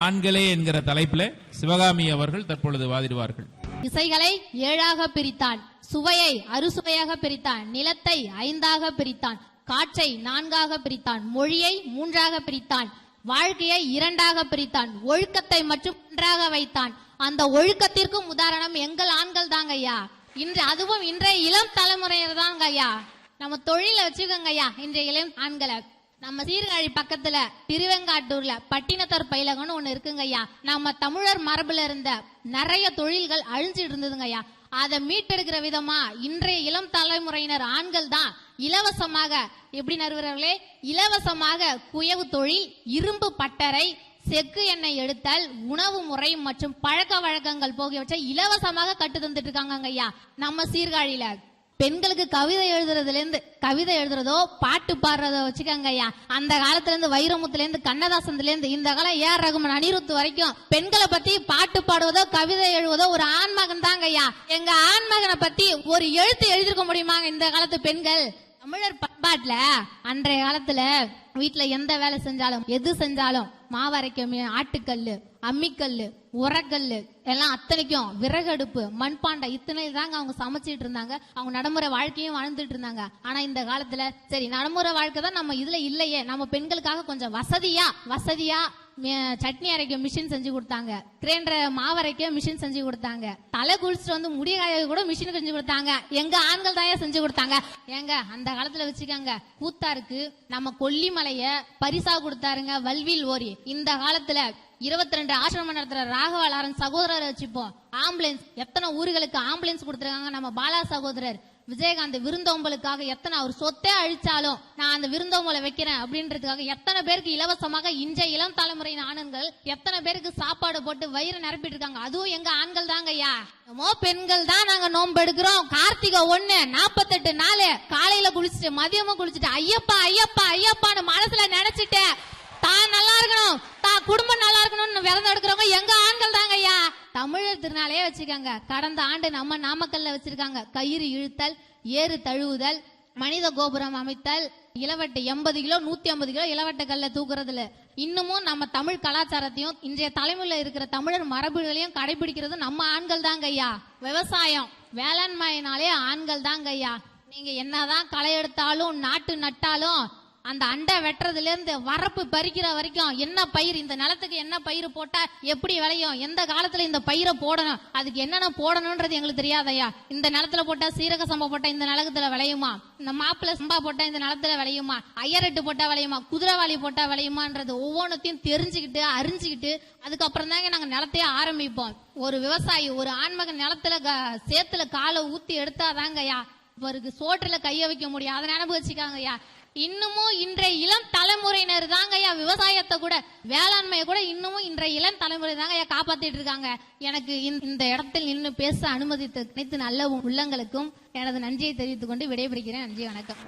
ஆண்களே என்கிற தலைப்பில் சிவகாமி அவர்கள் தற்பொழுது வாதிடுவார்கள். இசைகளை 7ஆக பிரித்தான், சுவையை அறுசுவையாக பிரித்தான், நிலத்தை 5ஆக பிரித்தான், காற்றை 4ஆக பிரித்தான், மொழியை 3ஆக பிரித்தான், வாழ்க்கையை 2ஆக பிரித்தான், ஒழுக்கத்தை மற்றும் 1ஆக வைத்தான். அந்த ஒழுக்கத்திற்கும் உதாரணம் எங்கள் ஆண்கள் தாங்க ஐயா. அதுவும் இன்றைய இளம் தலைமுறையினர் தாங்க ஐயா. நம்ம தொழில வச்சுக்கோங்க ஐயா. இன்றைய இளம் ஆண்களை நம்ம சீர்காழி பக்கத்துல திருவெங்காட்டூர்ல பட்டினத்தார் பயிலகம்னு ஒண்ணு இருக்குங்க ஐயா. நம்ம தமிழர் மரபுல இருந்த நிறைய தொழில்கள் அழிஞ்சிட்டு இருந்ததுங்க ஐயா. அதை மீட்டெடுக்கிற விதமா இன்றைய இளம் தலைமுறையினர் ஆண்கள் தான் இலவசமாக, எப்படி நறுவர்களே, இலவசமாக குயவு தொழில், இரும்பு பட்டறை, செக்கு எண்ணெய் எடுத்தல், உணவு முறை மற்றும் பழக்க வழக்கங்கள் போகியவற்றை இலவசமாக கட்டு தந்துட்டு இருக்காங்க ஐயா. நம்ம சீர்காழியில பெண்களுக்கு கவிதை எழுதுறதோ பாட்டு பாடுறதோ வச்சுக்கோங்க ஐயா. அந்த காலத்துல இருந்து வைரமுத்துல இருந்து கண்ணதாசன்ல இருந்து இந்த காலம் ஏஆர் ரகுமான், அனிருத் வரைக்கும் பெண்களை பத்தி பாட்டு பாடுவதோ கவிதை எழுதுவதோ ஒரு ஆண்மகன் தாங்க ஐயா. எங்க ஆண்மகனை பத்தி ஒரு எழுத்து எழுதிருக்க முடியுமாங்க இந்த காலத்து பெண்கள்? தமிழர் பண்பாட்டுல அன்றைய காலத்துல வீட்டுல எந்த வேலை செஞ்சாலும் எது செஞ்சாலும் மாவரைக்க ஆட்டுக்கல்லு, அம்மிக்கல்லு, உரக்கல்லு எல்லாம் அத்தனைக்கும் விறகடுப்பு, மண்பாண்டை, இத்தனை தாங்க அவங்க சமைச்சிட்டு இருந்தாங்க. அவங்க நடைமுறை வாழ்க்கையும் வாழ்ந்துட்டு இருந்தாங்க. ஆனா இந்த காலத்துல சரி நடைமுறை வாழ்க்கை தான் நம்ம இதுல இல்லையே, நம்ம பெண்களுக்காக கொஞ்சம் வசதியா சட்னி அரைக்க மிஷின் செஞ்சு கொடுத்தாங்க, கிரைண்டர் மாவரைக்க மிஷின் செஞ்சு கொடுத்தாங்க, தலை குளிச்சுட்டு வந்து முடிய காய கூட மிஷின் செஞ்சு கொடுத்தாங்க. எங்க ஆண்கள் தான் செஞ்சு கொடுத்தாங்க. ஏங்க அந்த காலத்துல வச்சுக்காங்க கூத்தாருக்கு நம்ம கொல்லிமலைய பரிசா கொடுத்தாருங்க வல்வில் ஓரி. இந்த காலத்துல 22 ஆசிரமம் நடத்துற ராகவலாரன் சகோதரர் வச்சுப்போம். ஆம்புலன்ஸ் எத்தனை ஊர்களுக்கு ஆம்புலன்ஸ் கொடுத்துருக்காங்க. நம்ம பாலா சகோதரர் விஜயகாந்த் விருந்தோம்பலுக்காக எத்தனை, அவர் சொத்தே அழிச்சாலும் நான் அந்த விருந்தோம்பலை வைக்கிறேன் அப்படின்றதுக்காக எத்தனை பேருக்கு இலவசமாக இன்றைய இளம் தலைமுறையின் ஆண்கள் எத்தனை பேருக்கு சாப்பாடு போட்டு வயிறு நிரப்பிட்டு இருக்காங்க. அதுவும் எங்க ஆண்கள் தாங்க ஐயா. பெண்கள் தான் நாங்க நோன்பு எடுக்கிறோம். கார்த்திகை 1 48 நாள் காலையில குளிச்சுட்டு மதியமும் குளிச்சுட்டு ஐயப்பா ஐயப்பா ஐயப்பான்னு மனசுல நினைச்சிட்டு தான் நல்லா இருக்கணும், தான் குடும்பம் நல்லா இருக்கணும்னு விரதம் எடுக்கிறவங்க எங்க ஆண்கள் தாங்க ஐயா. தமிழர் திருநாளே வச்சுக்காங்க. கடந்த ஆண்டு நம்ம நாமக்கல்ல வச்சிருக்காங்க கயிறு இழுத்தல், ஏறு தழுவுதல், மனித கோபுரம் அமைத்தல், இளவட்டை 80 கிலோ 150 கிலோ இளவட்ட கல்ல தூக்குறதுல இன்னமும் நம்ம தமிழ் கலாச்சாரத்தையும் இன்றைய தலைமுறையில் இருக்கிற தமிழர் மரபுகளையும் கடைபிடிக்கிறது நம்ம ஆண்கள் தாங்க ஐயா. விவசாயம் வேளாண்மையினாலே ஆண்கள் தாங்க ஐயா. நீங்க என்னதான் களை எடுத்தாலும் நாட்டு நட்டாலும் அந்த அண்டை வெட்டுறதுல இருந்து வரப்பு பறிக்கிற வரைக்கும் என்ன பயிர், இந்த நிலத்துக்கு என்ன பயிர் போட்டா எப்படி விளையும், எந்த காலத்துல இந்த பயிரை போடணும், அதுக்கு என்னென்ன போடணும்ன்றது எங்களுக்கு தெரியாதையா. இந்த நிலத்துல போட்டா சீரக சம்பா போட்டா இந்த நிலத்துல விளையுமா, இந்த மாப்பிள்ள சம்பா போட்டா இந்த நிலத்துல விளையுமா, ஐயரெட்டு போட்டா விளையுமா, குதிரைவாளி போட்டா விளையுமான்றது ஒவ்வொன்றத்தையும் தெரிஞ்சுக்கிட்டு அறிஞ்சுக்கிட்டு அதுக்கப்புறம் தாங்க நாங்க நிலத்தையே ஆரம்பிப்போம். ஒரு விவசாயி ஒரு ஆண்மகன் நிலத்துல சேத்துல காலை ஊத்தி எடுத்தாதாங்கய்யா இவருக்கு சோற்றுல கைய வைக்க முடியும். அதை நினைப்பு வச்சுக்காங்க ஐயா. இன்னமும் இன்றைய இளம் தலைமுறையினர் தாங்க ஐயா விவசாயத்தை கூட வேளாண்மையை கூட இன்னமும் இன்றைய இளம் தலைமுறை தாங்க ஐயா காப்பாத்திட்டு இருக்காங்க. எனக்கு இந்த இடத்தில் நின்று பேச அனுமதித்த அனைத்து நல்ல உள்ளங்களுக்கும் எனது நன்றியை தெரிவித்துக் கொண்டு விடைபெறுகிறேன். நன்றி, வணக்கம்.